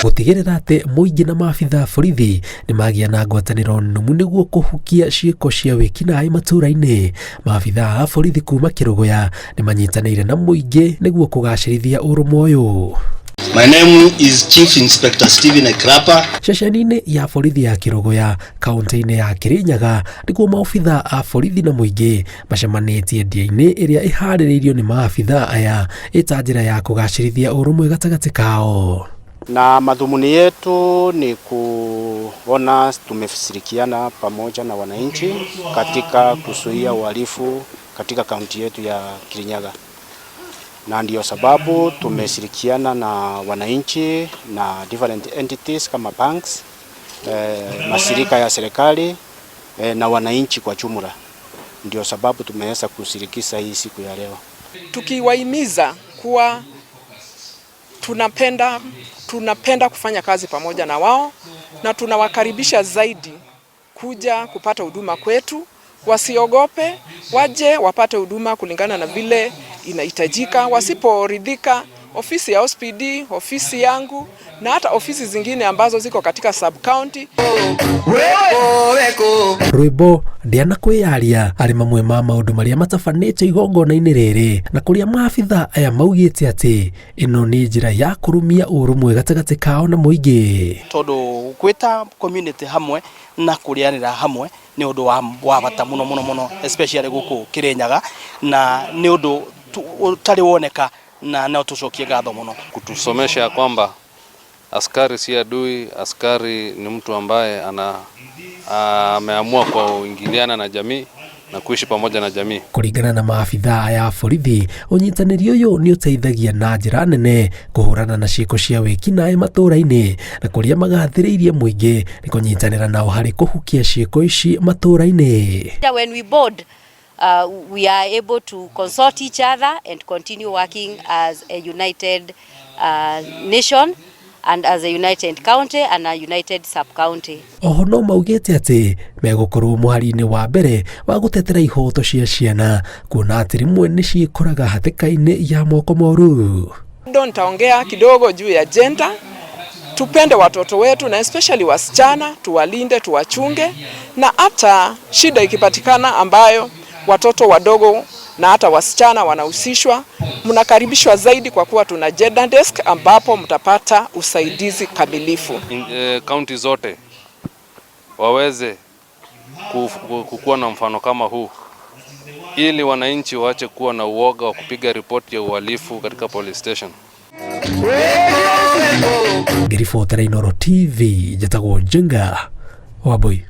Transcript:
Gũtigĩrĩra atĩ mũingĩ na maabithaa borithi nĩ magĩa na ngwatanĩro nũmu nĩguo kũhukia ciĩko cia wĩkinaĩ matũũra-inĩ. Maabithaa a borithi kuma Kerugoya nĩ manyitanĩire na mũingĩ nĩguo kũgacĩrithia ũrũmwe ũyũ. My name is Chief Inspector Stephen Ekrapa. Ceceni-inĩ ya borithi ya Kerugoya, kaunti-inĩ ya Kirinyaga, nĩguo maabithaa a borithi na mũingĩ macemanĩtie ndĩa-inĩ ĩrĩa ĩharĩrĩirio nĩ maabithaa aya ĩta njĩra ya kũgacĩrithia ũrũmwe gatagatĩ kao. Na madhumuni yetu ni kuona tumeshirikiana pamoja na wananchi katika kuzuia uhalifu katika kaunti yetu ya Kirinyaga. Na ndio sababu tumeshirikiana na wananchi na different entities kama banks, mashirika ya serikali na wananchi kwa jumla. Ndio sababu tumeweza kushirikisha hii siku ya leo. Tukiwahimiza kuwa tunapenda kufanya kazi pamoja na wao na tunawakaribisha zaidi kuja kupata huduma kwetu. Wasiogope, waje wapate huduma kulingana na vile inahitajika. Wasiporidhika, ofisi ya OSPD, ofisi yangu na hata ofisi zingine ambazo ziko katika sub county. Rwĩmbo ndĩa na kwĩyaria arĩ mamwe ma maũndũ marĩa matabanĩte igongona-inĩ rĩrĩ, na kũrĩa maabithaa aya maugĩte atĩ ĩno nĩ njĩra ya kũrũmia ũrũmwe gatagatĩ kao na mũingĩ. Tondũ gwĩta community hamwe na kũrĩanĩra hamwe nĩ ũndũ wa bata mũno especially gũkũ Kirinyaga, na nĩ ũndũ ũtarĩ woneka na no tucokie ngatho mũno. Kutusomesha kwamba askari si adui, askari ni mtu ambaye ameamua kuingiliana na jamii na kuishi pamoja na jamii. Kũringana na maabithaa ya borithi, ũnyitanĩri ũyũ nĩ ũteithagia na njĩra nene kũhũrana na ciĩko cia wĩkinaĩ matũũra-inĩ, na kũrĩa magathĩrĩirie mũingĩ nĩ kũnyitanĩra nao harĩ kũhukia ciĩko ici matũũra-inĩ. When we board, we are able to consult each other and continue working as a united nation and as a united county and a united sub-county. Oho no maugĩte atĩ megũkorwo mũhari-inĩ wa mbere wa gũtetera ihoto cia ciana, kuona atĩ rĩmwe nĩ ciĩkoraga hatĩka-inĩ ya moko moru. Nitaongea kidogo juu ya gender. Tupende watoto wetu na especially wasichana, tuwalinde, tuwachunge, na hata shida ikipatikana ambayo watoto wadogo na hata wasichana wanahusishwa, mnakaribishwa zaidi kwa kuwa tuna gender desk ambapo mtapata usaidizi kamilifu. County zote waweze kukuwa na mfano kama huu, ili wananchi waache kuwa na uoga wa kupiga ripoti ya uhalifu katika police station. Ngiribotera Inooro TV, njĩtagwo Njenga Wambui.